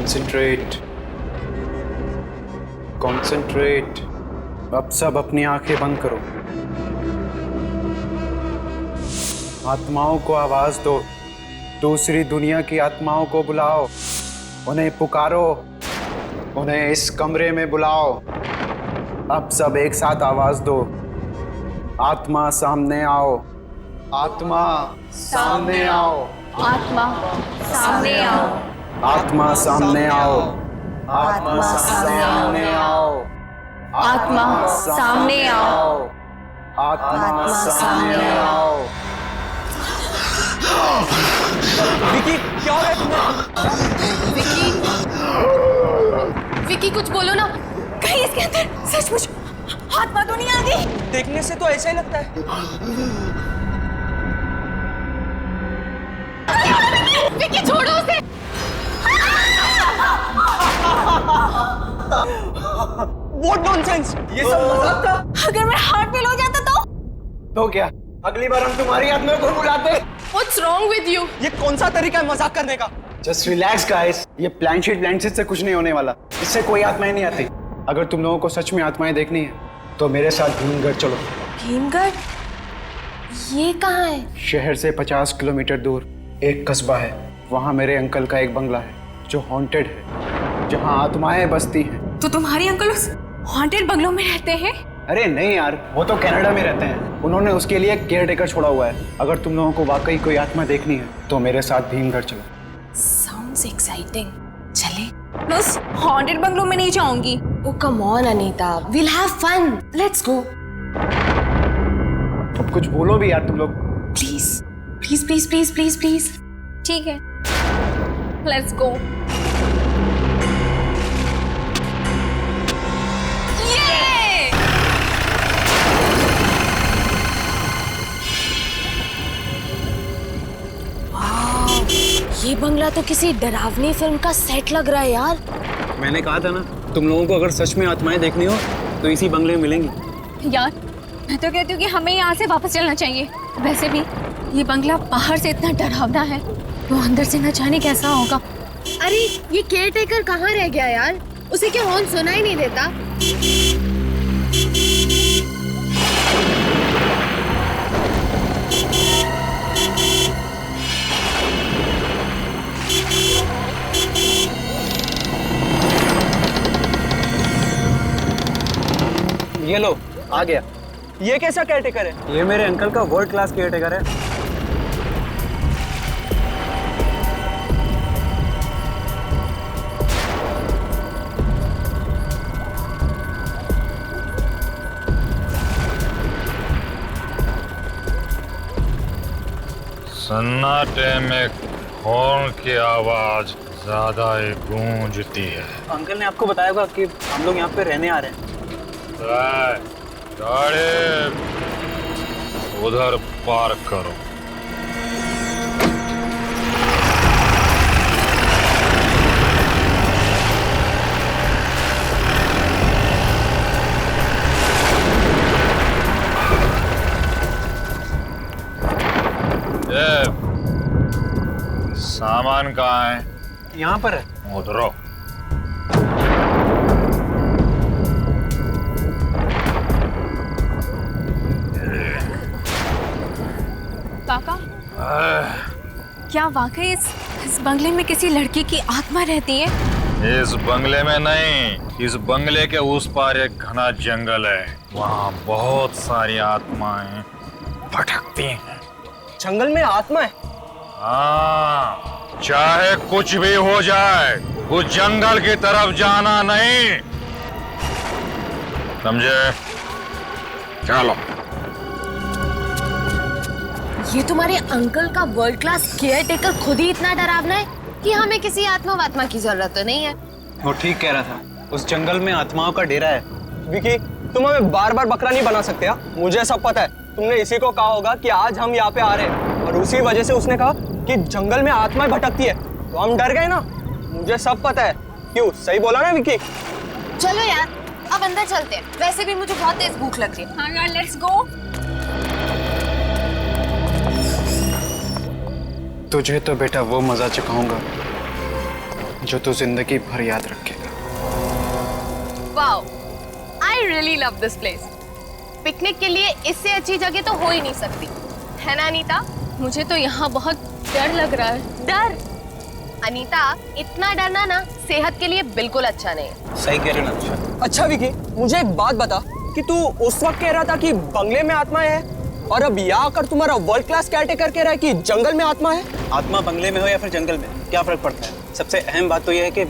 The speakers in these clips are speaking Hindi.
Concentrate, concentrate. अब सब अपनी आंखें बंद करो। आत्माओं को आवाज दो, दूसरी दुनिया की आत्माओं को बुलाओ, उन्हें पुकारो, उन्हें इस कमरे में बुलाओ। अब सब एक साथ आवाज दो, आत्मा सामने आओ, आत्मा सामने आओ, आत्मा सामने आओ, आत्मा सामने आओ, आत्मा सामने आओ, आत्मा सामने आओ, आत्मा सामने आओ। विकी, क्या हो रहा है तुम्हें? विकी, विकी कुछ बोलो ना, कहीं इसके अंदर सचमुच आत्मा तो नहीं आ गई? देखने से तो ऐसा ही लगता है। विकी छोड़ो उसे। What nonsense! ये सब मजाक था। अगर मेरा हार्ट फेल हो जाता तो क्या अगली बार हम तुम्हारी आत्मा को बुलाते? What's wrong with you? ये कौन सा तरीका है मजाक करने का? जस्ट रिलैक्स गाइस, ये प्लानशीट से कुछ नहीं होने वाला। इससे कोई आत्माएं नहीं आती। अगर तुम लोगों को सच में आत्माएं देखनी है तो मेरे साथ भीमगढ़ चलो। भीमगढ़? ये कहाँ है? शहर से 50 किलोमीटर दूर एक कस्बा है। वहाँ मेरे अंकल का एक बंगला है जो हॉन्टेड है, जहाँ आत्माएं बसती हैं। तो तुम्हारे अंकल उस हॉन्टेड बंगलों में रहते हैं? अरे नहीं यार, वो तो कनाडा में रहते हैं। उन्होंने उसके लिए एक केयर टेकर छोड़ा हुआ है। अगर तुम लोगों को वाकई कोई आत्मा देखनी है तो मेरे साथ भीमगढ़ चलो। Sounds exciting. चले? मैं उस हॉन्टेड बंगलों में नहीं जाऊंगी। Oh come on Anita, we'll have fun. Let's go. अब कुछ बोलो भी यार तुम लोग। Please, please, please, please, please, please. ठीक है. Let's go. Yay! Wow, ये बंगला तो किसी डरावनी फिल्म का सेट लग रहा है यार। मैंने कहा था ना, तुम लोगों को अगर सच में आत्माएं देखनी हो तो इसी बंगले में मिलेंगी। यार मैं तो कहती हूँ कि हमें यहाँ से वापस चलना चाहिए। वैसे भी ये बंगला बाहर से इतना डरावना है, तो अंदर से न जाने कैसा होगा। अरे ये केयर टेकर कहाँ रह गया यार? उसे क्या हॉर्न सुना ही नहीं देता? ये लो, आ गया। ये कैसा केयरटेकर है? ये मेरे अंकल का वर्ल्ड क्लास केयर टेकर है। सन्नाटे में हॉर्न की आवाज ज्यादा ही गूंजती है। अंकल ने आपको बताया होगा कि हम लोग यहाँ पे रहने आ रहे हैं। गाड़ी उधर पार्क करो। ये सामान कहाँ है? यहाँ पर है। उधरो। काका, क्या वाकई इस बंगले में किसी लड़की की आत्मा रहती है? इस बंगले में नहीं, इस बंगले के उस पार एक घना जंगल है। वहाँ बहुत सारी आत्माएं भटकती हैं। जंगल में आत्मा है? हाँ, चाहे कुछ भी हो जाए, उस जंगल की तरफ जाना नहीं, समझे? चलो। ये तुम्हारे अंकल का वर्ल्ड क्लास केयर टेकर खुद ही इतना डरावना है कि हमें किसी आत्मा वात्मा की जरूरत तो नहीं है। वो ठीक कह रहा था, उस जंगल में आत्माओं का डेरा है। विकी, तुम हमें बार बार बकरा नहीं बना सकते? मुझे सब पता है। तुमने इसी को कहा होगा कि आज हम यहाँ पे आ रहे हैं, और उसी वजह से उसने कहा कि जंगल में आत्माएं भटकती है, तो हम डर गए ना। मुझे सब पता है। क्यों, सही बोला ना विकी? चलो यार, अब अंदर चलते हैं। वैसे भी मुझे बहुत तेज भूख लग रही है। हाँ यार, लेट्स गो। तुझे तो बेटा वो मजा चखाऊंगा जो तू जिंदगी भर याद रखेगा। Wow, I really love this place. Picnic के लिए इससे अच्छी जगह तो हो ही नहीं सकती, है ना अनीता? मुझे तो यहाँ बहुत डर लग रहा है। डर? अनीता, इतना डरना ना सेहत के लिए बिल्कुल अच्छा नहीं है। सही कह रहे ना। अच्छा विकी, मुझे एक बात बता कि तू उस वक्त कह रहा था कि बंगले में आत्मा है, और अब यहाँ आकर तुम्हारा वर्ल्ड क्लास केयरटेकर कह रहा है कि जंगल में आत्मा है। आत्मा बंगले में हो या फिर जंगल में, क्या फर्क पड़ता है? सबसे अहम बात तो यह है कि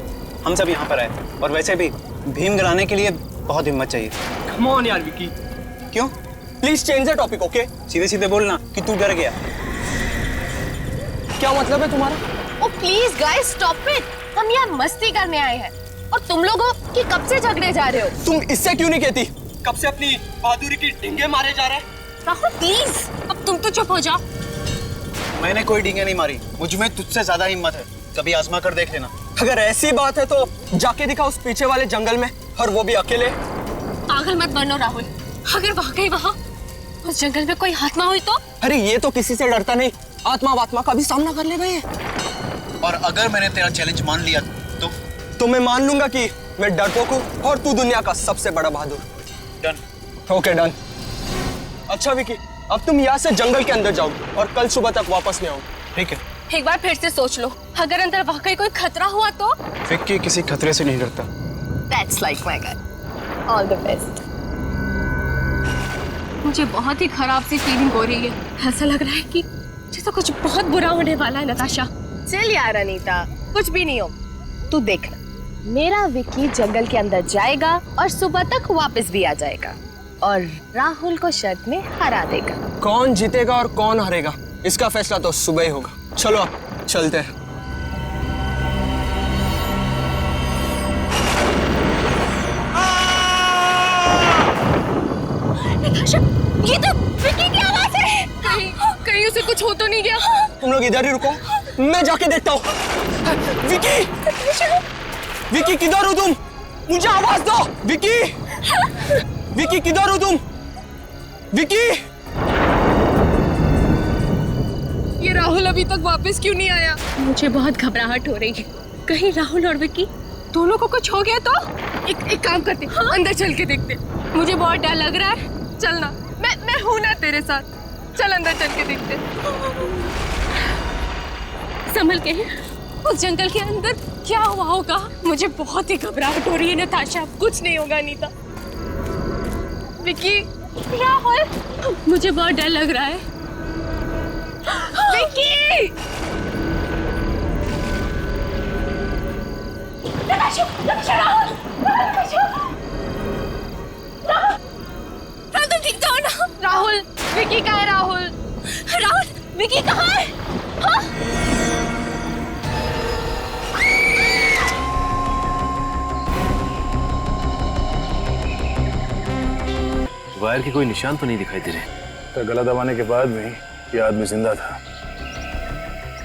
हम सब यहाँ पर आए, और वैसे भी भीम गिराने के लिए बहुत हिम्मत चाहिए। कम ऑन यार विकी, क्यों? Please change the topic, okay? सीधे सीधे बोलना कि तू डर गया। क्या मतलब है तुम्हारा? ओ प्लीज गाइस स्टॉप इट। हम यहाँ मस्ती करने आए हैं, और तुम लोगों की कब से झगड़े जा रहे हो? तुम इससे क्यों नहीं कहती? कब से अपनी बहादुरी की ढींगे मारे जा रहे हैं? राहुल प्लीज, अब तुम तो चुप हो जाओ। मैंने कोई डींगे नहीं मारी, मुझ में तुझसे ज्यादा हिम्मत है, कभी आजमा कर देख लेना। अगर ऐसी बात है तो जाके दिखा उस पीछे वाले जंगल में, और वो भी अकेले। पागल मत बनो राहुल, अगर वाकई वहाँ उस जंगल में कोई आत्मा हुई तो? अरे ये तो किसी से डरता नहीं, आत्मा वात्मा का भी सामना कर ले भाई। और अगर मैंने तेरा चैलेंज मान लिया तो मैं मान लूंगा कि मैं डरपोक हूँ और तू दुनिया का सबसे बड़ा बहादुर। डन। Okay done. अच्छा विकी, अब तुम यहाँ से जंगल के अंदर जाओ और कल सुबह तक वापस नहीं आओ, ठीक है? एक बार फिर से सोच लो, अगर अंदर वाकई कोई खतरा हुआ तो? विक्की किसी खतरे से नहीं डरता। That's like my guy. All the best. मुझे बहुत ही खराब सी फीलिंग हो रही है। ऐसा लग रहा है कि जैसे कुछ बहुत बुरा होने वाला है। नताशा, चल यार अनीता, कुछ भी नहीं हो। तू देखना, मेरा विकी जंगल के अंदर जाएगा और सुबह तक वापस भी आ जाएगा, और राहुल को शर्त में हरा देगा। कौन जीतेगा और कौन हारेगा इसका फैसला तो सुबह ही होगा। चलो अब चलते हैं। नताशा, ये तो विकी की आवाज है। कहीं उसे कुछ हो तो नहीं गया? तुम लोग इधर ही रुको, मैं जाके देखता हूँ। विकी, विकी किधर हो तुम? मुझे आवाज दो। विकी, विकी किधर हो तुम? विकी! ये राहुल अभी तक वापस क्यों नहीं आया? मुझे बहुत घबराहट हो रही है। कहीं राहुल और विकी दोनों को कुछ हो गया तो? एक काम करते, अंदर चल के देखते। मुझे बहुत डर लग रहा है। चलना, मैं हूं ना तेरे साथ। चल अंदर चल के देखते। संभल के, उस जंगल के अंदर क्या हुआ होगा? मुझे बहुत ही घबराहट हो रही है नताशा। कुछ नहीं होगा अनीता। विकी, राहुल, मुझे बहुत डर लग रहा है। विकी! नताशा, नताशा, राहुल, राहुल, तुम ठीक तो हो ना? राहुल, विकी कहाँ है? राहुल, राहुल, विकी कहाँ है? हाँ? वायर के कोई निशान तो नहीं दिखाई दे रहे। तो गला दबाने के बाद भी ये आदमी जिंदा था,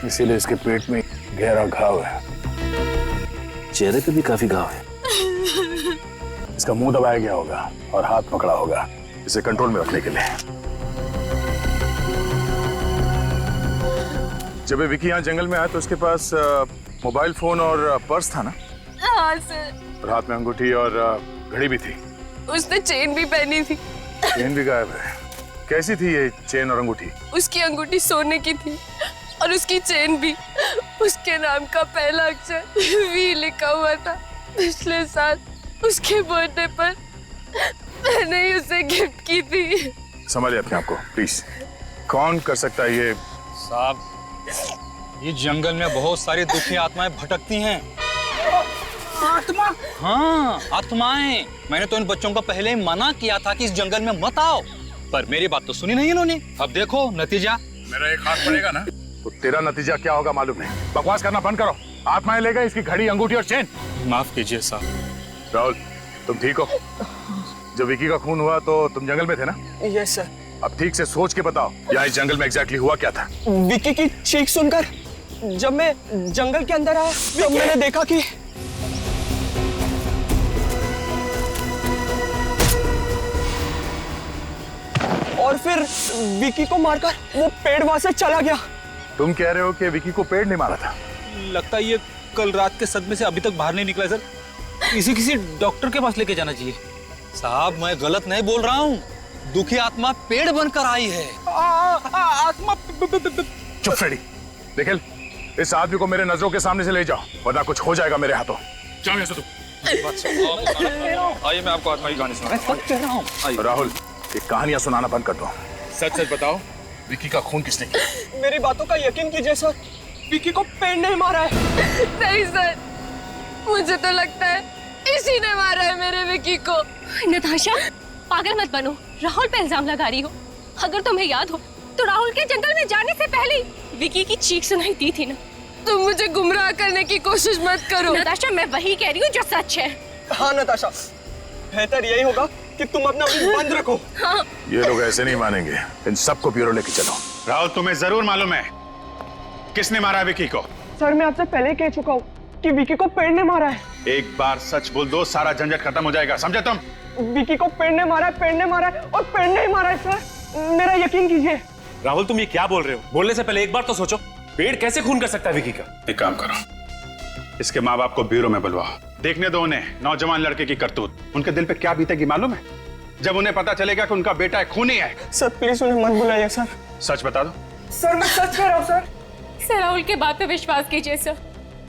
इसीलिए इसके पेट में गहरा घाव है। चेहरे पे भी काफी घाव है। इसका मुंह दबाया गया होगा और हाथ पकड़ा होगा इसे कंट्रोल में रखने के लिए। जब ये विकी यहाँ जंगल में आया तो उसके पास मोबाइल फोन और पर्स था ना? हाँ सर। और हाथ में अंगूठी और घड़ी भी थी। उसने चेन भी पहनी थी। चेन भी गायब है। कैसी थी ये चेन और अंगूठी? उसकी अंगूठी सोने की थी और उसकी चेन भी। उसके नाम का पहला अक्षर वी लिखा हुआ था। पिछले साल उसके बर्थडे पर मैंने ही उसे गिफ्ट की थी। संभालिए अपने आप को प्लीज। कौन कर सकता है ये? साहब, ये जंगल में बहुत सारी दुखी आत्माएं भटकती हैं। आत्मा? हाँ, आत्माएं। मैंने तो इन बच्चों को पहले ही मना किया था कि इस जंगल में मत आओ, पर मेरी बात तो सुनी नहीं इन्होंने। अब देखो नतीजा। मेरा एक हाथ पड़ेगा ना तो तेरा नतीजा क्या होगा मालूम है। बकवास करना बंद करो। आत्माएं ले गए इसकी घड़ी, अंगूठी और चेन। माफ कीजिए साहब। राहुल, तुम ठीक हो? जब विकी का खून हुआ तो तुम जंगल में थे ना? Yes sir. अब ठीक से सोच के बताओ, यहाँ इस जंगल में एग्जैक्टली हुआ क्या था? विकी की चीख सुनकर जब मैं जंगल के अंदर आया तब मैंने देखा कि और फिर विकी को मारकर वो पेड़ वहां से चला गया। तुम कह रहे हो कि विकी को पेड़ ने मारा था? लगता है ये कल रात के सदमे से अभी तक बाहर नहीं निकला है सर। इसे किसी डॉक्टर के पास लेके जाना चाहिए। साहब मैं गलत नहीं बोल रहा हूँ, दुखी आत्मा पेड़ बनकर आई है। आत्मा चुप फ्रेडी। निखिल, इस आदमी को मेरे नजरों के सामने से ले जाओ, वरना कुछ हो जाएगा मेरे हाथों। जाओ यहाँ से तुम। आइए मैं आपको आत्मा की कहानी सुनाऊं। राहुल, ये कहानियां सुनाना बंद कर दो। सच सच बताओ, विकी का खून किसने किया? मेरी बातों का यकीन कीजिए सर, विकी को पेड़ ने मारा है। नहीं सर, मुझे तो लगता है इसी ने मारा है मेरे विकी को। नताशा, पागल मत बनो, राहुल पे इल्जाम लगा रही हो। अगर तुम्हें याद हो तो राहुल के जंगल में जाने से पहले विकी की चीख सुनाई दी थी ना। तुम मुझे गुमराह करने की कोशिश मत करो। नताशा, मैं वही कह रही हूँ जो सच है। हाँ नताशा, बेहतर यही होगा कि तुम अपना मुंह बंद रखो। हाँ। ये लोग ऐसे नहीं मानेंगे, इन सबको ब्यूरो लेके चलो। राहुल, तुम्हें जरूर मालूम है किसने मारा है विकी को? सर मैं आपसे पहले कह चुका हूँ कि विकी को पेड़ ने मारा है। एक बार सच बोल दो, सारा झंझट खत्म हो जाएगा, समझे तुम? विकी को पेड़ ने मारा है, पेड़ ने मारा है और पेड़ ने ही मारा है सर, मेरा यकीन कीजिए। राहुल तुम ये क्या बोल रहे हो? बोलने से पहले एक बार तो सोचो, पेड़ कैसे खून कर सकता है विकी का? एक काम करो, इसके माँ बाप को ब्यूरो में बुलवाओ, देखने दो उन्हें नौजवान लड़के की करतूत। उनके दिल पे क्या बीतेगी मालूम है जब उन्हें पता चलेगा कि उनका बेटा एक खूनी है। सर प्लीज उन्हें मत बुलाइए सर। सच बता दो। सर मैं सच कह रहा हूँ सर। सर राहुल के बात पे विश्वास कीजिए सर,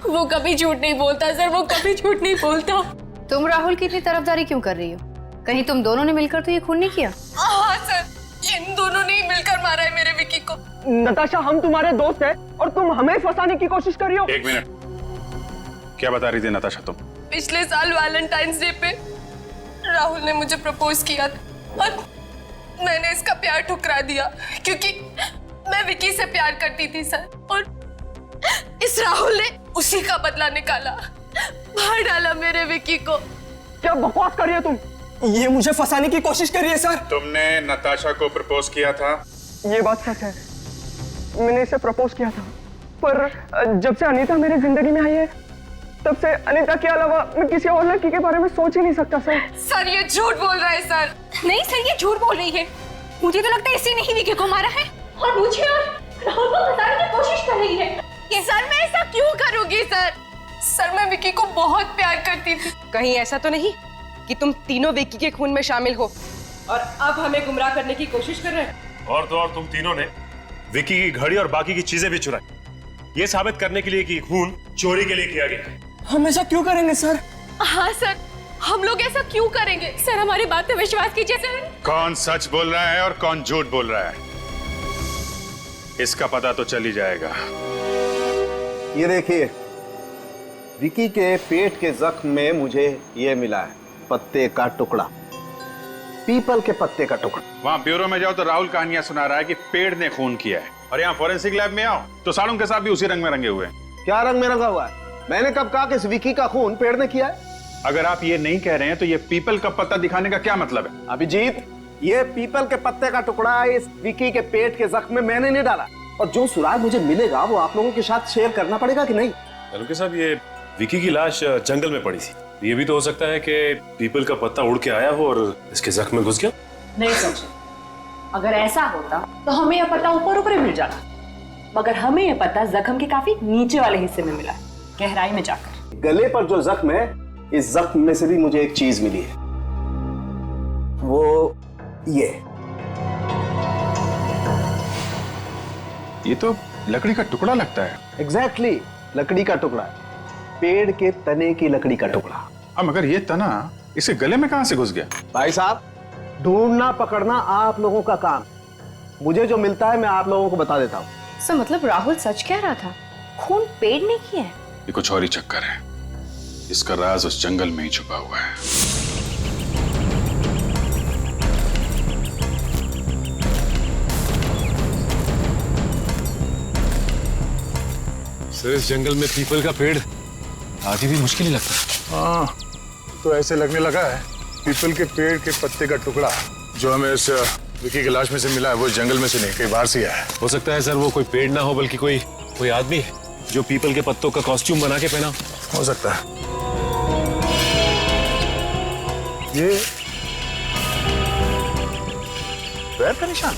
वो कभी झूठ नहीं बोलता सर, वो कभी झूठ नहीं बोलता। तुम राहुल की इतनी तरफदारी क्यों कर रही हो? कहीं तुम दोनों ने मिलकर तो ये खून नहीं किया? हाँ सर, इन दोनों ने ही मिलकर मारा है मेरे विकी को। नताशा, हम तुम्हारे दोस्त हैं और तुम हमें फंसाने की कोशिश कर रही हो। एक मिनट, क्या बता रही थी नताशा तुम? पिछले साल वैलेंटाइंस डे पे राहुल ने मुझे प्रपोज किया था और मैंने इसका प्यार ठुकरा दिया क्योंकि मैं विकी से प्यार करती थी सर, और इस राहुल ने उसी का बदला निकाला, मार डाला मेरे विकी को। क्या बकवास कर रही हो तुम? ये मुझे फंसाने की कोशिश कर रही है सर। तुमने नताशा को प्रपोज किया था? ये बात सच है, मैंने इसे प्रपोज किया था, पर जब से अनीता मेरी जिंदगी में आई है तब से अनीता के अलावा मैं किसी और लड़की के बारे में सोच ही नहीं सकता सर। सर ये झूठ बोल रहा है सर। नहीं सर, ये झूठ बोल रही है। मुझे तो लगता है इसी ने ही विकी को मारा है और मुझे और राहुल को फंसाने की कोशिश कर रही है। ये सर मैं ऐसा क्यों करूंगी सर? सर मैं विकी को बहुत प्यार करती थी। कहीं ऐसा तो नहीं कि तुम तीनों विकी के खून में शामिल हो और अब हमें गुमराह करने की कोशिश कर रहे हैं? और तो और तुम तीनों ने विकी की घड़ी और बाकी की चीजें भी चुराई, ये साबित करने के लिए कि खून चोरी के लिए किया गया है। हम ऐसा क्यों करेंगे सर? हाँ सर, हम लोग ऐसा क्यों करेंगे? सर हमारी बात पे विश्वास कीजिए सर। कौन सच बोल रहा है और कौन झूठ बोल रहा है, इसका पता तो चल ही जाएगा। ये देखिए, विकी के पेट के जख्म में मुझे ये मिला है पत्ते का टुकड़ा, पीपल के पत्ते का टुकड़ा। वहाँ ब्यूरो में जाओ तो राहुल कहानियां सुना रहा है कि पेड़ ने खून किया है, और यहाँ फॉरेंसिक लैब में आओ तो साड़ों के साथ भी उसी रंग में रंगे हुए हैं। क्या रंग में रंगा हुआ है? मैंने कब कहा कि इस विकी का खून पेड़ ने किया है? अगर आप ये नहीं कह रहे हैं तो ये पीपल का पत्ता दिखाने का क्या मतलब है? अभिजीत, ये पीपल के पत्ते का टुकड़ा इस विकी के पेट के जख्म में मैंने नहीं डाला, और जो सुराग मुझे मिलेगा वो आप लोगों के साथ शेयर करना पड़ेगा कि नहीं? तालुके साहब, ये विकी की लाश जंगल में पड़ी थी, ये भी तो हो सकता है कि पीपल का पत्ता उड़ के आया हो और इसके जख्म में घुस गया। नहीं समझे, अगर ऐसा होता तो हमें यह पत्ता ऊपर ऊपर मिल जाता, मगर हमें यह पत्ता जख्म के काफी नीचे वाले हिस्से में मिला, गहराई में जाकर। गले पर जो जख्म है, इस जख्म में से भी मुझे एक चीज मिली है, वो ये तो लकड़ी का टुकड़ा लगता है। एग्जैक्टली, लकड़ी का टुकड़ा, पेड़ के तने की लकड़ी का टुकड़ा। अब मगर ये तना इसे गले में कहां से घुस गया? भाई साहब, ढूंढना पकड़ना आप लोगों का काम, मुझे जो मिलता है मैं आप लोगों को बता देता हूँ। सर मतलब राहुल सच कह रहा था, खून पेड़ ने किया है? ये कुछ और ही चक्कर है, इसका राज उस जंगल में ही छुपा हुआ है। सर, इस जंगल में पीपल का पेड़ आदि भी मुश्किल ही लगता है। हाँ, तो ऐसे लगने लगा है पीपल के पेड़ के पत्ते का टुकड़ा जो हमें इस विकी की लाश में से मिला है वो जंगल में से नहीं, कहीं बाहर से आया है। हो सकता है सर वो कोई पेड़ ना हो बल्कि कोई आदमी है जो पीपल के पत्तों का कॉस्ट्यूम बना के पहना हो सकता है। ये पैर का निशान,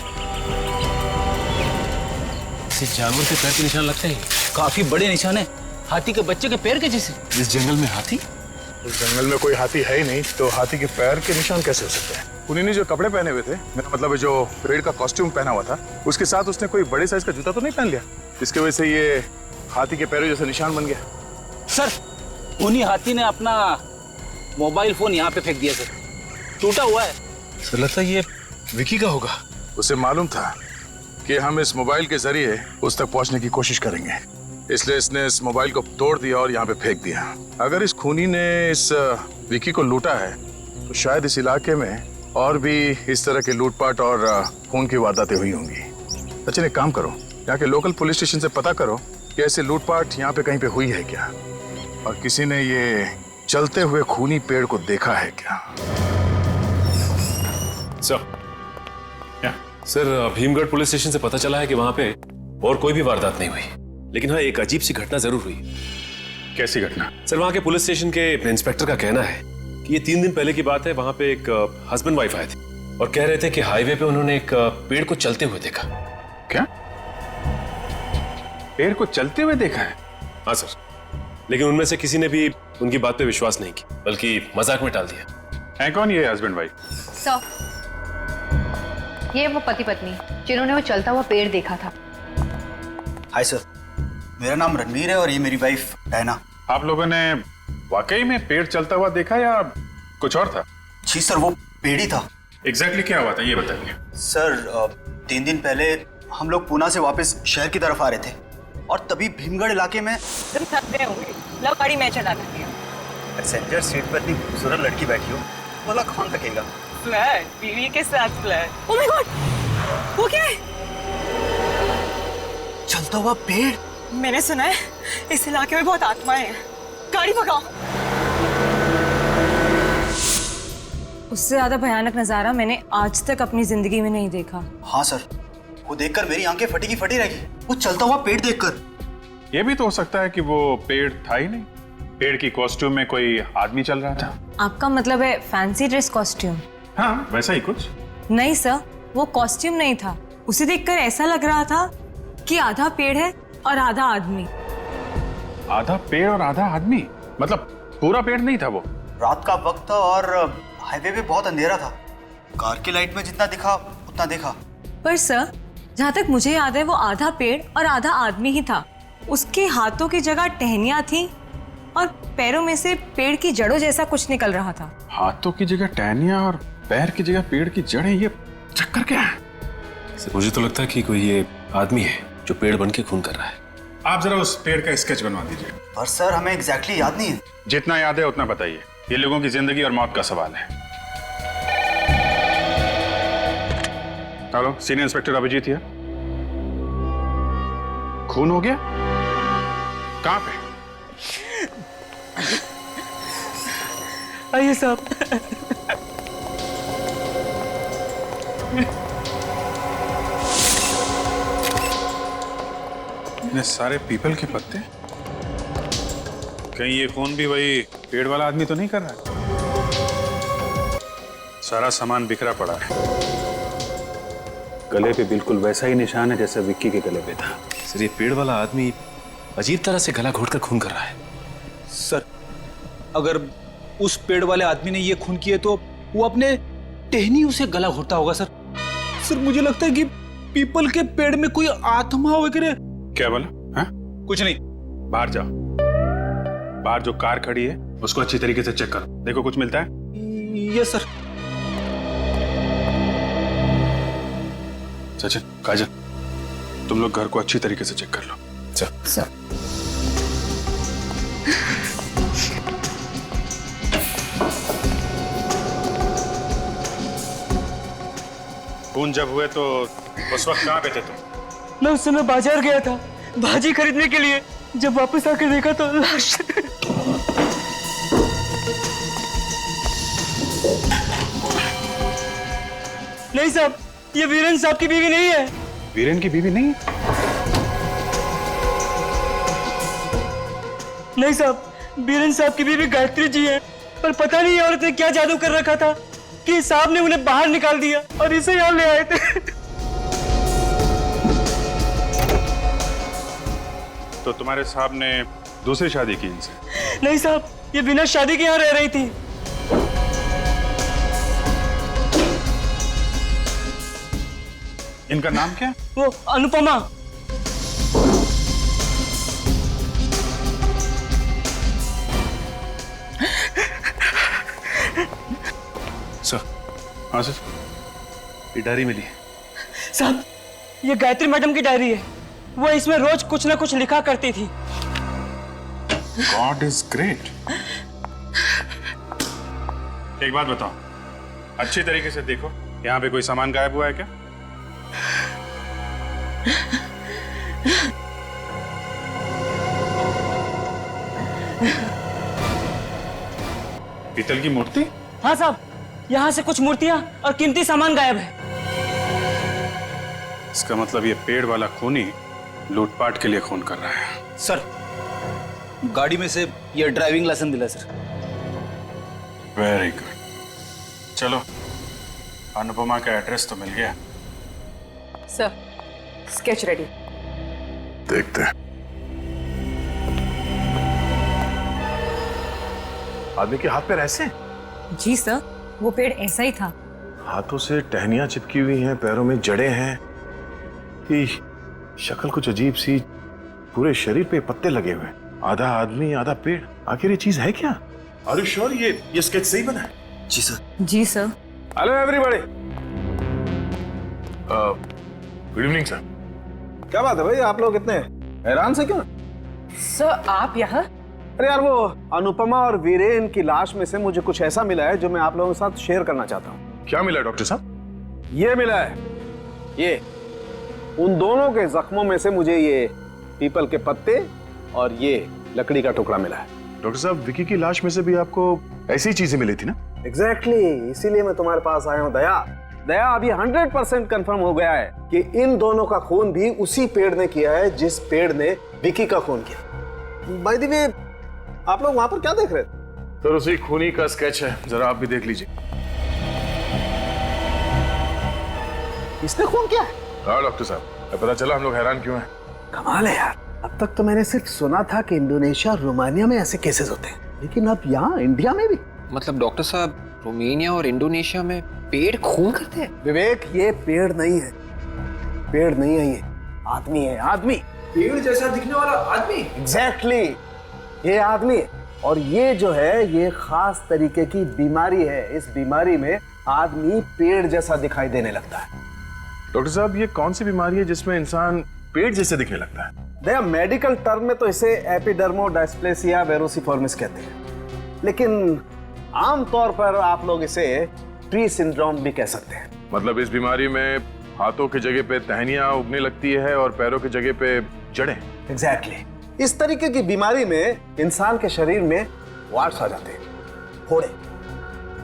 किसी जानवर के पैर के निशान लगते हैं, काफी बड़े निशान है। हाथी के बच्चे के पैर के जैसे। इस जंगल में हाथी? उस जंगल में कोई हाथी है ही नहीं, तो हाथी के पैर के निशान कैसे हो सकते हैं? उन्होंने जो कपड़े पहने हुए थे, मेरा मतलब है जो पेड़ का कॉस्ट्यूम पहना हुआ था, उसके साथ उसने कोई बड़े साइज का जूता तो नहीं पहन लिया, इसकी वजह से ये हाथी के पैरों जैसा निशान बन गया। सर उन्हीं हाथी ने अपना मोबाइल फोन यहाँ पे फेंक दिया सर, टूटा हुआ है। सर लगता है ये विकी का होगा। उसे मालूम था कि हम इस मोबाइल के जरिए उस तक पहुंचने की कोशिश करेंगे, इसलिए इसने इस मोबाइल को तोड़ दिया और यहाँ पे फेंक दिया। अगर इस खूनी ने इस विकी को लूटा है तो शायद इस इलाके में और भी इस तरह के लूटपाट और खून की वारदातें हुई होंगी। अच्छा एक काम करो, यहाँ के लोकल पुलिस स्टेशन से पता करो कि ऐसे लूटपाट यहाँ पे कहीं पे हुई है क्या, और किसी ने ये चलते हुए खूनी पेड़ को देखा है क्या। सर भीमगढ़ पुलिस स्टेशन से पता चला है कि वहां पे और कोई भी वारदात नहीं हुई, लेकिन हाँ एक अजीब सी घटना जरूर हुई। कैसी घटना? सर वहां के पुलिस स्टेशन के इंस्पेक्टर का कहना है कि ये 3 दिन पहले की बात है, वहां पे एक हस्बैंड वाइफ आए थे और कह रहे थे कि हाईवे पे उन्होंने एक पेड़ को चलते हुए देखा। क्या? पेड़ को चलते हुए देखा है? हाँ सर, लेकिन उनमें से किसी ने भी उनकी बात पे विश्वास नहीं किया, बल्कि मजाक में टाल दिया। है कौन ये हस्बैंड वाइफ? सर ये वो पति पत्नी जिन्होंने वो चलता हुआ पेड़ देखा था। हाय सर, मेरा नाम रणवीर है और ये मेरी वाइफ डायना। आप लोगों ने वाकई में पेड़ चलता हुआ देखा या कुछ और था? जी सर, वो पेड़ ही था। एग्जैक्टली क्या हुआ था ये बताइए। सर 3 दिन पहले हम लोग पूना से वापस शहर की तरफ आ रहे थे और तभी भीमगढ़ इलाके में तुम थक गए होंगे, लो गाड़ी मैं चला देती हूँ। पैसेंजर सीट पर इतनी खूबसूरत लड़की बैठी हो, बोला कौन थकेगा। फ्लैट, बीवी के साथ फ्लैट। ओह माय गॉड, वो क्या है? चलता हुआ पेड़। मैंने सुना है इस इलाके में बहुत आत्माएं हैं, गाड़ी भगाओ। उससे ज्यादा भयानक नजारा मैंने आज तक अपनी जिंदगी में नहीं देखा। हाँ सर, वो देखकर मेरी आंखें फटी की फटी रह गई, वो चलता हुआ पेड़ देखकर। ये भी तो हो सकता है कि वो पेड़ था ही नहीं, पेड़ की कॉस्ट्यूम में कोई आदमी चल रहा था। आपका मतलब है फैंसी ड्रेस कॉस्ट्यूम? हाँ वैसा ही कुछ। नहीं सर, वो कॉस्ट्यूम नहीं था, उसे देखकर ऐसा लग रहा था कि आधा पेड़ है और आधा आदमी। आधा पेड़ और आधा आदमी? मतलब पूरा पेड़ नहीं था वो? रात का वक्त था और हाईवे पे बहुत अंधेरा था, कार की लाइट में जितना दिखा उतना देखा। पर सर जहाँ तक मुझे याद है वो आधा पेड़ और आधा आदमी ही था। उसके हाथों की जगह टहनियां थी और पैरों में से पेड़ की जड़ों जैसा कुछ निकल रहा था। हाथों की जगह टहनियां और पैर की जगह पेड़ की जड़ें, ये चक्कर क्या है? मुझे तो लगता है कि कोई ये आदमी है जो पेड़ बन के खून कर रहा है। आप जरा उस पेड़ का स्केच बनवा दीजिए। पर सर हमें एग्जैक्टली याद नहीं है। जितना याद है उतना बताइए, ये लोगों की जिंदगी और मौत का सवाल है। Hello, senior inspector Abhijeet here. खून हो गया? कहां पे? आइए साहब। इतने सारे पीपल के पत्ते, कहीं ये खून भी वही पेड़ वाला आदमी तो नहीं कर रहा है? सारा सामान बिखरा पड़ा है, गले पे बिल्कुल वैसा ही निशान है जैसा विक्की के गले पे था। सर ये पेड़ वाला आदमी अजीब तरह से गला घोटकर खून कर रहा है। सर अगर उस पेड़ वाले आदमी ने ये खून किए तो वो अपने टहनियों से गला घोटता होगा सर। सर मुझे लगता है कि पीपल के पेड़ में कोई आत्मा वगैरह। क्या बोला? हाँ? कुछ नहीं, बाहर जाओ, बाहर जो कार खड़ी है उसको अच्छी तरीके से चेक करो, देखो कुछ मिलता है। Yes sir. सचिन, काजल, तुम लोग घर को अच्छी तरीके से चेक कर लो। सर खून जब हुए तो उस वक्त कहाँ पे थे तुम? मैं उस समय बाजार गया था भाजी खरीदने के लिए, जब वापस आकर देखा तो लाश। नहीं साहब, ये वीरेन साहब की बीवी नहीं है। वीरेन की बीवी नहीं? नहीं साहब, वीरेन साहब की बीवी गायत्री जी है, पर पता नहीं औरत ने क्या जादू कर रखा था कि साहब ने उन्हें बाहर निकाल दिया और इसे यहाँ ले आए थे। तो तुम्हारे साहब ने दूसरी शादी की इनसे। नहीं साहब, ये बिना शादी के यहाँ रह रही थी। इनका नाम क्या है? वो अनुपमा। सर, हाँ सर, ये डायरी मिली है। साहब, ये गायत्री मैडम की डायरी है। वो इसमें रोज कुछ ना कुछ लिखा करती थी। God is great. एक बात बताओ, अच्छी तरीके से देखो, यहाँ पे कोई सामान गायब हुआ है क्या? पीतल की मूर्ति? हाँ साहब, यहाँ से कुछ मूर्तियां और कीमती सामान गायब है। इसका मतलब ये पेड़ वाला खूनी लूटपाट के लिए खून कर रहा है। सर, गाड़ी में से ये ड्राइविंग लाइसेंस मिला सर। Very good. चलो, अनुपमा का एड्रेस तो मिल गया। Sir, sketch ready. देखते हैं। आदमी के हाथ पैर ऐसे? जी सर, वो पेड़ ऐसा ही था। हाथों से टहनियां चिपकी हुई हैं, पैरों में जड़ें हैं, कि शक्ल कुछ अजीब सी, पूरे शरीर पे पत्ते लगे हुए, आधा आदमी आधा पेड़। आखिर ये चीज है क्या? आर यू श्योर ये स्केच सही बना है? जी सर। जी sir. Hello everybody. Good evening sir. क्या बात है भाई, आप लोग इतने हैरान से क्यों? सर, आप यहाँ? अरे यार, वो अनुपमा और वीरेन की लाश में से मुझे कुछ ऐसा मिला है जो मैं आप लोगों के साथ शेयर करना चाहता हूँ। क्या मिला डॉक्टर साहब? ये मिला है, ये उन दोनों के जख्मों में से मुझे ये पीपल के पत्ते और ये लकड़ी का टुकड़ा मिला है। डॉक्टर साहब, विकी की लाश में से भी आपको ऐसी चीजें मिली थी ना? एग्जैक्टली, इसीलिए मैं तुम्हारे पास आया हूँ दया। अभी 100% कंफर्म हो गया है कि इन दोनों का खून भी उसी पेड़ ने किया है जिस पेड़ ने विकी का खून किया। बाय द वे, आप लोग वहां पर क्या देख रहे थे? सर, उसी खूनी का स्केच है, जरा आप भी देख लीजिए। इसने खून किया है? हाँ डॉक्टर साहब, पता चला हम लोग हैरान क्यों हैं। कमाल है यार, अब तक तो मैंने सिर्फ सुना था कि इंडोनेशिया और रोमानिया में ऐसे केसेस होते हैं, लेकिन अब यहाँ इंडिया में भी। मतलब डॉक्टर साहब, रोमानिया और इंडोनेशिया में पेड़ खून करते हैं? विवेक, ये पेड़ नहीं है, पेड़ नहीं है, ये आदमी है। आदमी, पेड़ जैसा दिखने वाला आदमी? एग्जैक्टली, ये आदमी है। और ये जो है, ये खास तरीके की बीमारी है। इस बीमारी में आदमी पेड़ जैसा दिखाई देने लगता है। डॉक्टर साहब, ये कौन सी बीमारी है जिसमें इंसान पेड़ जैसे दिखने लगता है? देखिए, मेडिकल टर्म में तो इसे एपिडर्मोडायस्प्लेसिया वेरोसिफॉर्मिस कहते हैं, लेकिन आमतौर पर आप लोग इसे ट्री सिंड्रोम भी कह सकते हैं। मतलब इस बीमारी में हाथों की जगह पे टहनियां उगने लगती है और पैरों की जगह पे जड़ें। एग्जैक्टली। इस तरीके की बीमारी में इंसान के शरीर में वार्ट्स आ जाते हैं, फोड़े,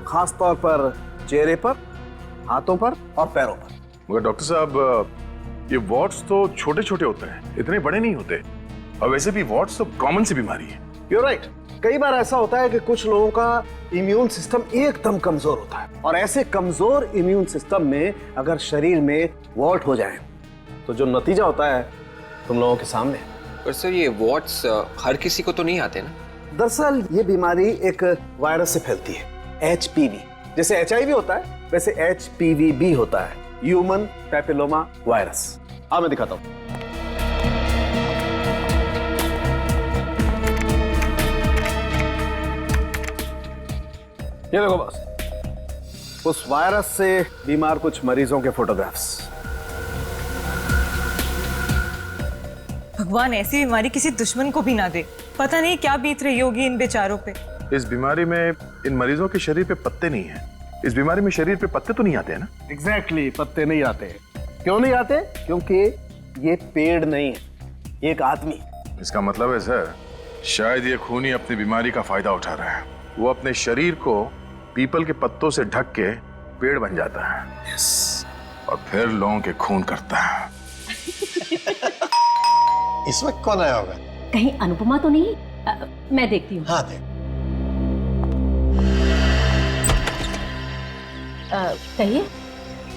खास तौर पर चेहरे पर, हाथों पर और पैरों पर। मगर डॉक्टर साहब, ये वार्ट्स तो छोटे छोटे होते हैं, इतने बड़े नहीं होते। और वैसे भी वार्ट्स तो कॉमन सी बीमारी है। You're right। कई बार ऐसा होता है कि कुछ लोगों का इम्यून सिस्टम एकदम कमजोर होता है, और ऐसे कमजोर इम्यून सिस्टम में अगर शरीर में वॉर्ट हो जाए तो जो नतीजा होता है तुम लोगों के सामने। पर सर, ये वॉट्स हर किसी को तो नहीं आते ना? दरअसल ये बीमारी एक वायरस से फैलती है, HPV। जैसे HIV होता है, वैसे HPV भी होता है, ह्यूमन पैपिलोमा वायरस। हाँ, मैं दिखाता हूं। ये देखो बस, उस वायरस से बीमार कुछ मरीजों के फोटोग्राफ्स। भगवान ऐसी बीमारी किसी दुश्मन को भी ना दे। पता नहीं क्या बीत रही होगी इन बेचारों पे। इस बीमारी में इन मरीजों के शरीर पे पत्ते नहीं हैं। इस बीमारी में शरीर पे पत्ते तो नहीं आते हैं ना? एग्जैक्टली, पत्ते नहीं आते। क्यों नहीं आते? क्योंकि ये पेड़ नहीं है, ये एक आदमी। इसका मतलब है सर, शायद ये खूनी अपनी बीमारी का फायदा उठा रहा है। वो अपने शरीर को पीपल के पत्तों से ढक के पेड़ बन जाता है। और फिर लोगों के खून करता है। इस वक्त कौन आया होगा? कहीं अनुपमा तो नहीं? मैं देखती हूँ। हाँ, देख। कहिए,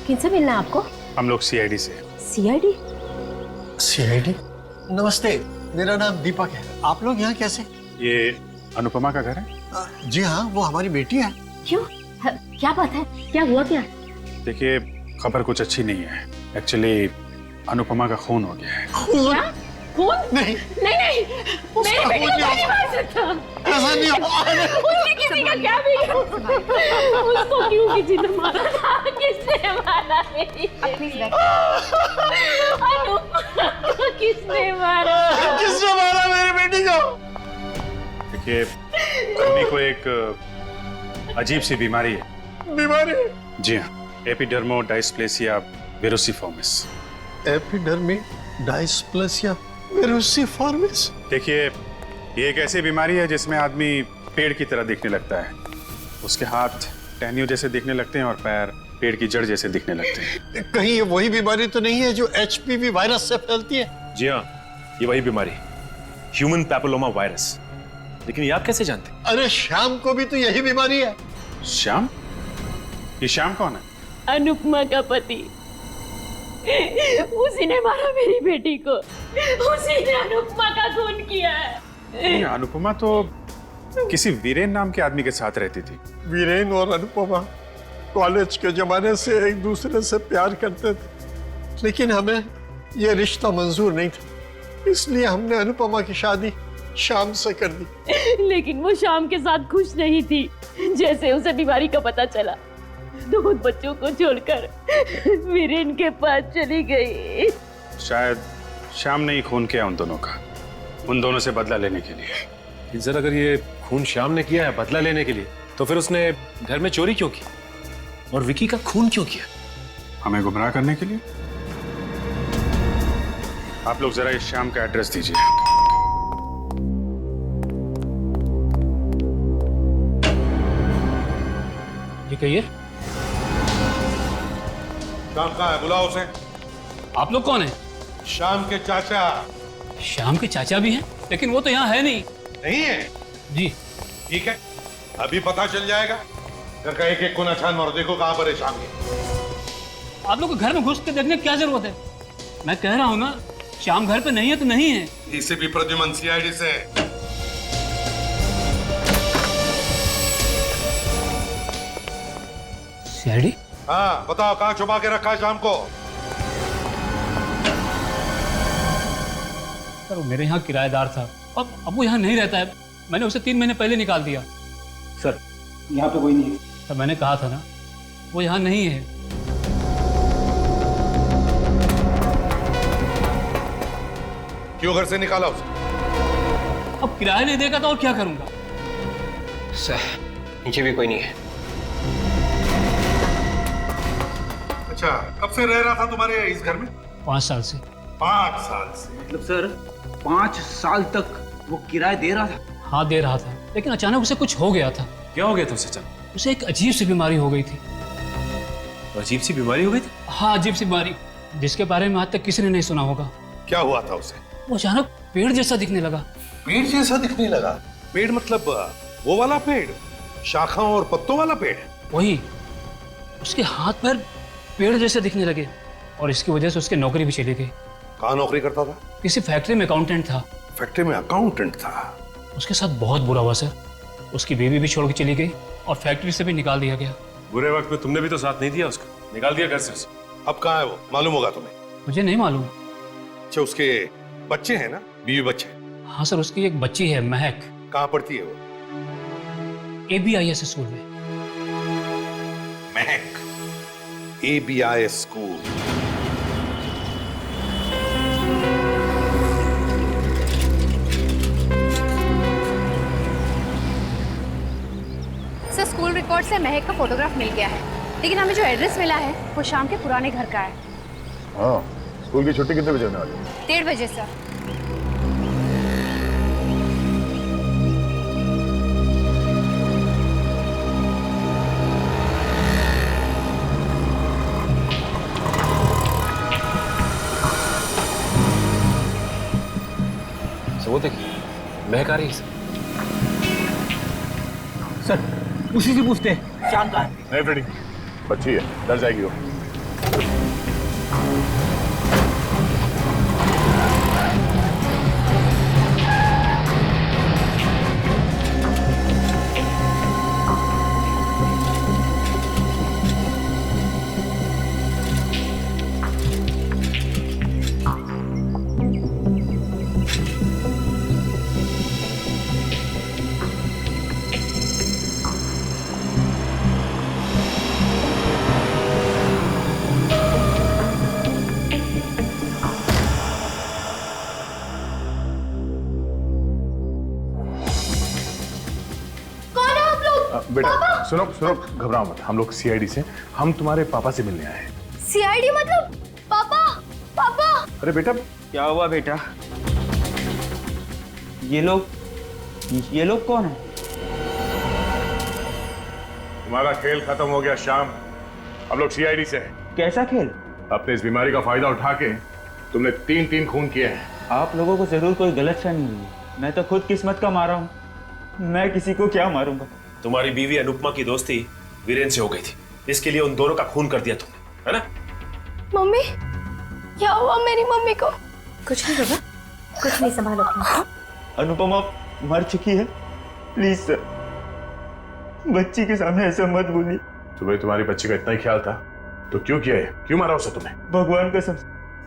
किनसे मिलना है आपको? हम लोग CID से। CID? CID? नमस्ते, मेरा नाम दीपक है। आप लोग यहाँ कैसे? ये अनुपमा का घर है? जी हाँ, वो हमारी बेटी है। क्यों? क्या बात है? क्या हुआ क्या? देखिए, खबर कुछ अच्छी नहीं है। एक्चुअली अनुपमा का खून हो गया है। क्या? खून? नहीं नहीं मेरी बेटी को नहीं मार सकता। ऐसा नहीं उसने किसी का क्या बिगाड़ा? उसको क्यों किसी ने मारा था? किसने मारा मेरी बेटी? अनुपमा को किसने मारा? किसने मारा मेरी बेटी को? देखिए, खूनी को एक अजीब सी बीमारी है। बीमारी? जी हाँ, एपिडर्मोडायस्प्लेसिया विरुसिफॉर्मिस। एपिडर्मिडायस्प्लेसिया विरुसिफॉर्मिस? देखिए, ये एक ऐसी बीमारी है जिसमें आदमी पेड़ की तरह दिखने लगता है। उसके हाथ टहनियों जैसे दिखने लगते हैं और पैर पेड़ की जड़ जैसे दिखने लगते हैं। कहीं ये वही बीमारी तो नहीं है जो एचपीवी वायरस से फैलती है? जी हाँ, ये वही बीमारी, ह्यूमन पैपिलोमा वायरस। लेकिन ये आप कैसे जानते हैं? अरे श्याम को भी तो यही बीमारी है। श्याम? ये श्याम कौन है? अनुपमा का पति। उसी ने मारा मेरी बेटी को। उसी ने अनुपमा का खून किया है। नहीं, अनुपमा तो किसी वीरेन नाम के आदमी के साथ रहती थी। वीरेन और अनुपमा कॉलेज के जमाने से एक दूसरे से प्यार करते थे, लेकिन हमें यह रिश्ता मंजूर नहीं था, इसलिए हमने अनुपमा की शादी श्याम से कर दी। लेकिन वो शाम के साथ खुश नहीं थी। जैसे उसे बीमारी का पता चला, 2 बच्चों को छोड़कर वीरेन के पास चली गई। शायद श्याम ने ही खून किया उन दोनों का, उन दोनों से बदला लेने के लिए। सर, अगर ये खून श्याम ने किया है बदला लेने के लिए, तो फिर उसने घर में चोरी क्यों की और विकी का खून क्यों किया? हमें गुमराह करने के लिए। आप लोग जरा इस श्याम का एड्रेस दीजिए। ये कहिए, श्याम कहाँ है? बुलाओ उसे। आप लोग कौन हैं? श्याम के चाचा। श्याम के चाचा भी हैं, लेकिन वो तो यहाँ है नहीं। नहीं है? जी। ठीक है, अभी पता चल जाएगा। घर का एक एक कोना छान मारो, देखो कहाँ पर है श्याम के। आप लोग को घर में घुस के देखने की क्या जरूरत है? मैं कह रहा हूँ ना, श्याम घर पे नहीं है तो नहीं है। इसे भी प्रद्युमन सीआईडी से। सीआईडी? हाँ, बताओ कहाँ छुपा के रखा है श्याम को? सर, वो मेरे यहाँ किराएदार था, अब वो यहाँ नहीं रहता है। मैंने उसे 3 महीने पहले निकाल दिया। सर, यहाँ पे कोई नहीं है। सर, मैंने कहा था ना, वो यहाँ नहीं है। क्यों घर से निकाला उसे? अब किराया नहीं देगा तो और क्या करूंगा? सर, नीचे भी कोई नहीं है। अच्छा, कब से रह रहा था तुम्हारे इस घर में? 5 साल से। 5 साल से? मतलब सर, 5 साल तक वो किराया दे रहा था? हाँ, दे रहा था, लेकिन अचानक उसे कुछ हो गया था। क्या हो गया था उसे? उसे एक अजीब सी बीमारी हो गई थी। अजीब सी बीमारी हो गई थी? हाँ, अजीब सी बीमारी, जिसके बारे में आज तक किसी ने नहीं सुना होगा। क्या हुआ था उसे? वो अचानक पेड़ जैसा दिखने लगा। पेड़ जैसा दिखने लगा? पेड़ मतलब वो वाला पेड़, शाखाओं और पत्तों वाला पेड़? वही। उसके हाथ पैर पेड़ जैसे दिखने लगे और इसकी वजह से उसकी नौकरी भी चली गई। कहाँ नौकरी करता था? किसी फैक्ट्री में अकाउंटेंट था। फैक्ट्री में अकाउंटेंट था? उसके साथ बहुत बुरा हुआ सर। उसकी बीवी भी छोड़ के चली गई और फैक्ट्री से भी निकाल दिया गया। बुरे वक्त में तुमने भी तो साथ नहीं दिया उसका, निकाल दिया घर से उसे। अब कहाँ है वो, मालूम होगा तुम्हें? मुझे नहीं मालूम। अच्छा, उसके बच्चे हैं ना, बीवी बच्चे? हाँ सर, उसकी एक बच्ची है, महक। कहाँ पढ़ती है वो? ABIS स्कूल में। महक, ABIS school. Sir, school record से महक का फोटोग्राफ मिल गया है, लेकिन हमें जो एड्रेस मिला है वो शाम के पुराने घर का है। हाँ, स्कूल की छुट्टी कितने बजे होने वाली है? 1:30 बजे सर। वो देखिए, महक आ रही है सर। उसी से पूछते हैं, शाम का है। नहीं फ्रेडी, बच्ची है, डर जाएगी वो। सुनो सुनो, घबराओ मत, हम लोग सीआईडी से, हम तुम्हारे पापा से मिलने आए हैं। सीआईडी मतलब? पापा पापा। अरे बेटा, क्या हुआ बेटा? ये लोग कौन है? तुम्हारा खेल खत्म हो गया श्याम, हम लोग सीआईडी से हैं। कैसा खेल? अपने इस बीमारी का फायदा उठा के तुमने 3 खून किए हैं। आप लोगों को जरूर कोई गलतफहमी हुई है। मैं तो खुद किस्मत का मारा हूँ, मैं किसी को क्या मारूंगा। तुम्हारी बीवी अनुपमा की दोस्ती वीरेन से हो गई थी, इसके लिए उन दोनों का खून कर दिया तुमने, है ना? मम्मी, क्या हुआ मेरी मम्मी को? कुछ नहीं बाबा, कुछ नहीं, संभालो अपना। अनुपमा मर चुकी है, प्लीज सर, बच्ची के सामने ऐसा मत बोलिए। तुम्हें तुम्हारी बच्ची का इतना ही ख्याल था तो क्यों किया है? क्यों मारा उसे तुमने? भगवान कसम,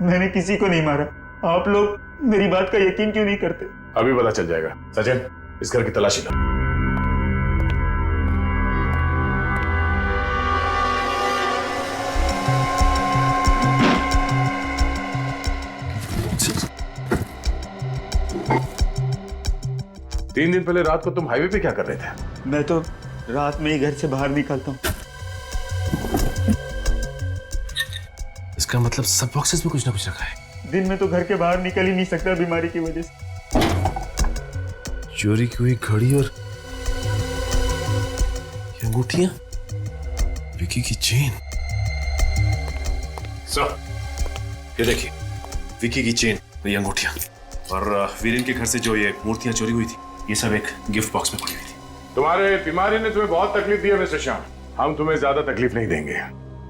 मैंने किसी को नहीं मारा। आप लोग मेरी बात का यकीन क्यों नहीं करते? अभी पता चल जाएगा। सचिन, इस घर की तलाशी लो। तीन दिन पहले रात को तुम हाईवे पे क्या कर रहे थे? मैं तो रात में ही घर से बाहर निकलता हूँ। इसका मतलब सब बॉक्सेस में कुछ ना कुछ रखा है। दिन में तो घर के बाहर निकल ही नहीं सकता बीमारी की वजह से। चोरी की हुई घड़ी और ये अंगूठियां, विकी की चेन। सर, ये देखिए, विकी की चेन, ये अंगूठियां और वीरेन के घर से जो ये मूर्तियां चोरी हुई थी, ये सब एक गिफ्ट बॉक्स में पड़ी हुई थी। तुम्हारे बीमारी ने तुम्हें बहुत तकलीफ दी है मिस्टर श्याम, हम तुम्हें ज्यादा तकलीफ नहीं देंगे।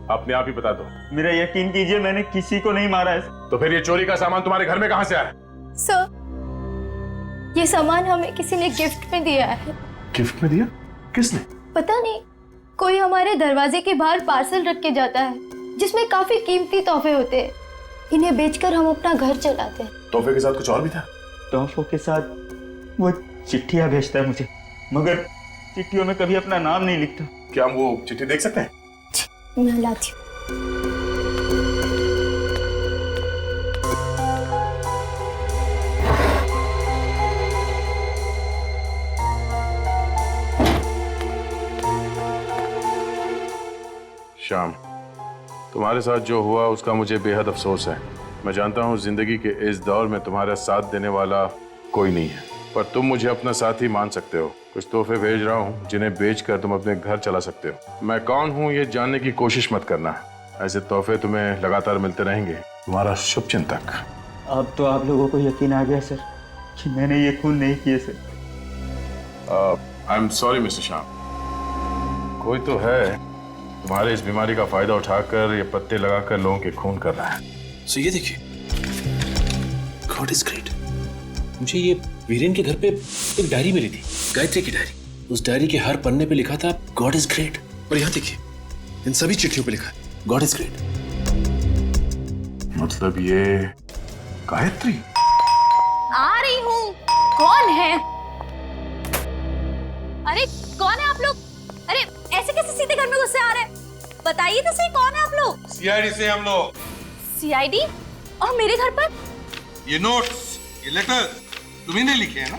अपने आप ही बता दो। मेरा यकीन कीजिए, मैंने किसी को नहीं मारा है। तो फिर ये चोरी का सामान तुम्हारे घर में कहां से आया? सर, ये सामान हमें किसी ने गिफ्ट में दिया है। गिफ्ट में दिया? किसने? पता नहीं, कोई हमारे दरवाजे के बाहर पार्सल रख के जाता है जिसमें काफी कीमती तोहफे होते हैं। इन्हें बेचकर हम अपना घर चलाते हैं। तोहफे के साथ कुछ और भी था? तोहफों के साथ वो चिट्ठियां भेजता है मुझे, मगर चिट्ठियों में कभी अपना नाम नहीं लिखता। क्या हम वो चिट्ठी देख सकते हैं? मैं लाती हूँ। श्याम, तुम्हारे साथ जो हुआ उसका मुझे बेहद अफसोस है। मैं जानता हूँ जिंदगी के इस दौर में तुम्हारा साथ देने वाला कोई नहीं है, पर तुम मुझे अपना साथी मान सकते हो। कुछ तोहफे भेज रहा हूँ जिन्हें बेचकर तुम अपने घर चला सकते हो। मैं कौन हूँ ये जानने की कोशिश मत करना, ऐसे तोहफे तुम्हें लगातार मिलते रहेंगे। तुम्हारा शुभचिंतक। अब तो आप लोगों को यकीन आ गया सर कि मैंने ये खून नहीं किए sir. I am sorry mister Shyam, कोई तो है तुम्हारे इस बीमारी का फायदा उठाकर ये पत्ते लगाकर लोगों के खून कर रहा है। सो ये देखिए, गॉड इज ग्रेट। मुझे ये वीरेन के घर पे एक डायरी मिली थी, गायत्री की डायरी। उस डायरी के हर पन्ने पे लिखा था गॉड इज ग्रेट, और यहाँ देखिए, इन सभी चिट्ठियों पे लिखा है गॉड इज ग्रेट। मतलब ये गायत्री? आ रही हूँ। कौन है? अरे कौन है आप लोग? अरे ऐसे कैसे सीधे घर में घुसे आ रहे हैं? बताइए तो सही, कौन है आप लोग? सीआईडी से हम लोग। सीआईडी? और मेरे घर पर? ये नोट्स, ये लेटर तुम्ही ने लिखे हैं ना?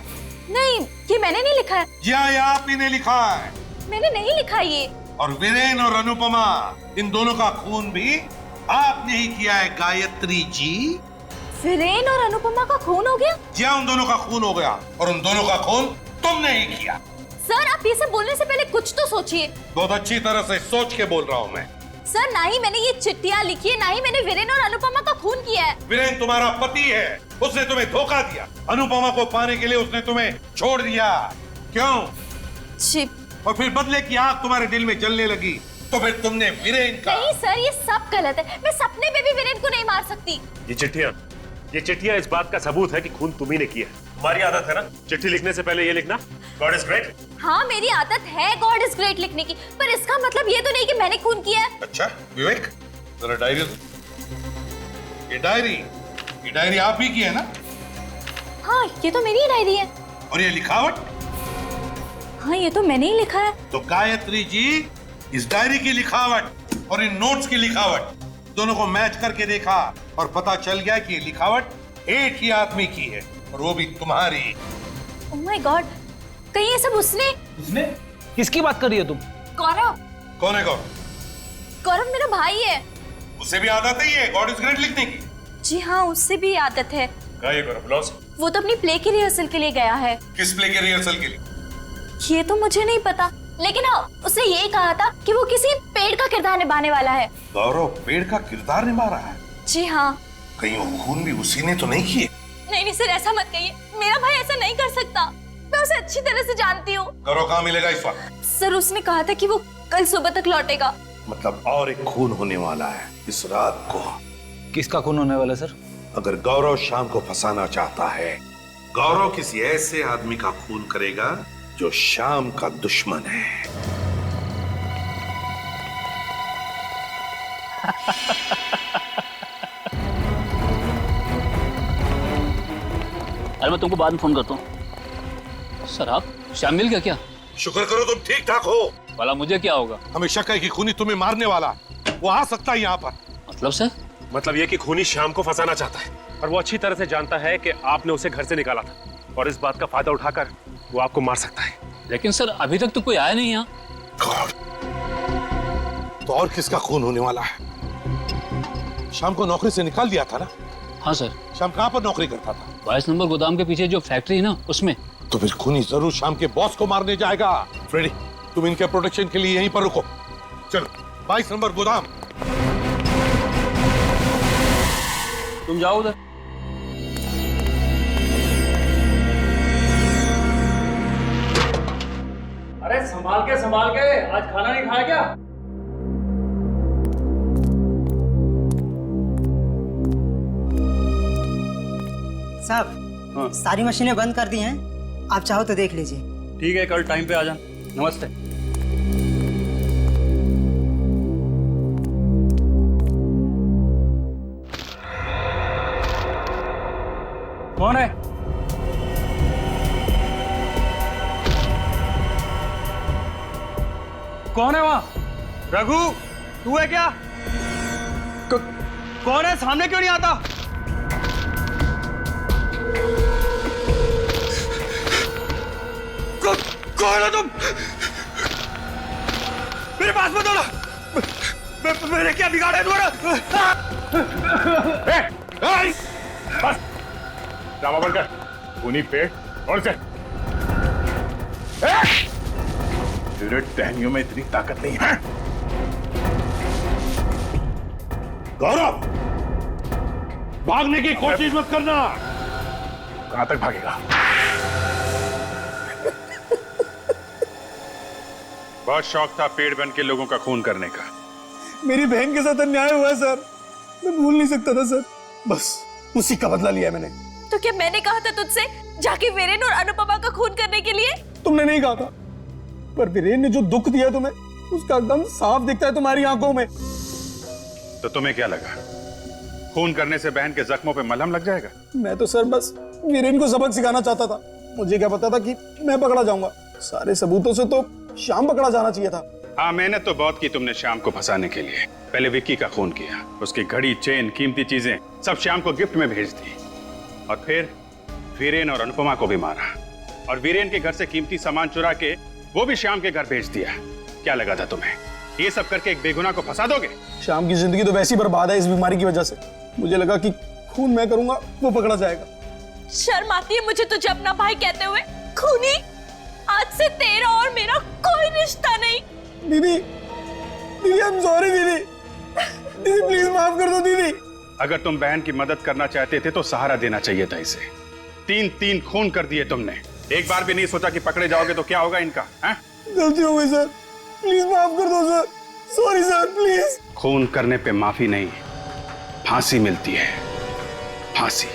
नहीं, ये मैंने नहीं लिखा है। ये आप ही ने लिखा है। मैंने नहीं लिखा ये। और वीरेन और अनुपमा, इन दोनों का खून भी आपने ही किया है गायत्री जी। वीरेन और अनुपमा का खून हो गया? जी हाँ, उन दोनों का खून हो गया, और उन दोनों का खून तुमने ही किया। सर, आप ये सब बोलने से पहले कुछ तो सोचिए। बहुत अच्छी तरह से सोच के बोल रहा हूँ मैं। सर, ना ही मैंने ये चिट्ठियां लिखी है, ना ही मैंने वीरेन और अनुपमा का खून किया है। वीरेन तुम्हारा पति है, उसने तुम्हें धोखा दिया। अनुपमा को पाने के लिए उसने तुम्हें छोड़ दिया। क्यों? और फिर बदले की आग तुम्हारे दिल में जलने लगी, तो फिर तुमने वीरेन का। नहीं सर, ये सब गलत है। मैं सपने में भी वीरेन को नहीं मार सकती। ये चिट्ठियां इस बात का सबूत है कि खून तुम्ही ने किया है। तुम्हारी आदत है ना चिट्ठी लिखने से पहले ये लिखना गॉड इज ग्रेट। हाँ, मेरी आदत है गॉड इज ग्रेट लिखने की, पर इसका मतलब ये तो नहीं कि मैंने खून किया है। अच्छा विवेक, जरा डायरी दो। ये डायरी आप ही की है ना? हाँ, ये तो मेरी ही डायरी है। और ये लिखावट? हाँ, ये तो मैंने ही लिखा है। तो गायत्री जी, इस डायरी की लिखावट और इन नोट्स की लिखावट दोनों को मैच करके देखा और पता चल गया कि ये लिखावट एक ही आदमी की है, और वो भी तुम्हारी। ओह माय गॉड, कहीं ये सब उसने? किसकी बात कर रही हो तुम? गौरव, कौन है गौरव? गौरव मेरा भाई है। उसे भी आदत ही है गॉड इज ग्रेट लिखने की? जी हाँ, उससे भी आदत है। क्या ये गौरव लॉस? वो तो अपनी प्ले की रिहर्सल के लिए गया है। किस प्ले के रिहर्सल के लिए? ये तो मुझे नहीं पता, लेकिन हाँ, उसने ये कहा था कि वो किसी पेड़ का किरदार निभाने वाला है। गौरव पेड़ का किरदार निभा रहा है? जी हाँ। कहीं वो खून भी उसी ने तो नहीं किए? नहीं नहीं सर, ऐसा मत कहिए, मेरा भाई ऐसा नहीं कर सकता, मैं उसे अच्छी तरह से जानती हूँ। गौरव कहाँ मिलेगा इस वक्त? सर उसने कहा था कि वो कल सुबह तक लौटेगा। मतलब और एक खून होने वाला है इस रात को। किसका खून होने वाला है सर? अगर गौरव शाम को फंसाना चाहता है, गौरव किसी ऐसे आदमी का खून करेगा जो शाम का दुश्मन है। अरे मैं तुमको बाद में फोन करता हूँ। सर आप श्याम मिल गया क्या? शुक्र करो तुम ठीक ठाक हो। भला मुझे क्या होगा? हमें शक है कि खूनी तुम्हें मारने वाला, वो आ सकता है यहाँ पर। मतलब सर? मतलब ये कि खूनी श्याम को फंसाना चाहता है और वो अच्छी तरह से जानता है कि आपने उसे घर से निकाला था और इस बात का फायदा उठाकर वो आपको मार सकता है। लेकिन सर अभी तक तो कोई आया नहीं यहाँ। तो और किसका खून होने वाला है? शाम को नौकरी से निकाल दिया था ना? हाँ सर। शाम कहाँ पर नौकरी करता था? 22 नंबर गोदाम के पीछे जो फैक्ट्री है ना, उसमें। तो फिर खूनी जरूर शाम के बॉस को मारने जाएगा। फ्रेडी, तुम इनके प्रोटेक्शन के लिए यहीं पर रुको। चलो 22 नंबर गोदाम। तुम जाओ उधर। अरे संभाल के आज खाना नहीं खाया क्या? साहब सारी मशीनें बंद कर दी हैं, आप चाहो तो देख लीजिए। ठीक है, कल टाइम पे आ जा। नमस्ते। कौन है? कौन है वहां? रघु, तू है क्या? कौन है? सामने क्यों नहीं आता? कौन हो तुम? मेरे पास मत आना। मेरे क्या बिगाड़ा है तुम्हारा? बस ड्रामा बंद कर। खूनी पेड़ और से तेरे टहनियों में इतनी ताकत नहीं है। गौरव, भागने की कोशिश मत करना। कहां तक भागेगा? बहुत शौक था पेड़ बन के लोगों का खून करने का। मेरी बहन के साथ अन्याय हुआ है सर, मैं भूल नहीं सकता था सर, बस उसी का बदला लिया मैंने। तो क्या मैंने कहा था तुझसे जाके वीरेन और अनुपमा का खून करने के लिए? तुमने नहीं कहा था, पर वीरेन ने जो दुख दिया तुम्हें, उसका गम साफ दिखता है तुम्हारी आंखों में। तो तुम्हें क्या लगा खून करने से बहन के जख्मों पे मलहम लग जाएगा? मैं तो सर बस वीरेन को सबक सिखाना चाहता था। मुझे क्या पता था कि मैं पकड़ा जाऊंगा। सारे सबूतों से तो श्याम पकड़ा जाना चाहिए था। हाँ, मेहनत तो बहुत की तुमने श्याम को फंसाने के लिए। पहले विक्की का खून किया, उसकी घड़ी, चेन, कीमती चीजें सब श्याम को गिफ्ट में भेज दी, और फिर वीरेन और अनुपमा को भी मारा, और वीरेन के घर से कीमती सामान चुरा के वो भी श्याम के घर भेज दिया। क्या लगा था तुम्हें ये सब करके एक बेगुनाह को फंसा दोगे? श्याम की जिंदगी तो वैसी बर्बाद है इस बीमारी की वजह से। मुझे लगा कि खून मैं करूंगा वो पकड़ा जाएगा। शर्म आती है मुझे तुझे अपना भाई कहते हुए। खूनी, आज से तेरा और मेरा कोई रिश्ता नहीं। दीदी, दीदी आई एम सॉरी दीदी, दीदी प्लीज माफ कर दो दीदी। अगर तुम बहन की मदद करना चाहते थे तो सहारा देना चाहिए था इसे। 3 खून कर दिए तुमने, एक बार भी नहीं सोचा कि पकड़े जाओगे तो क्या होगा इनका? गलती हो गई सर, प्लीज माफ कर दो सर, सॉरी सर प्लीज। खून करने पे माफी नहीं, फांसी मिलती है, फांसी।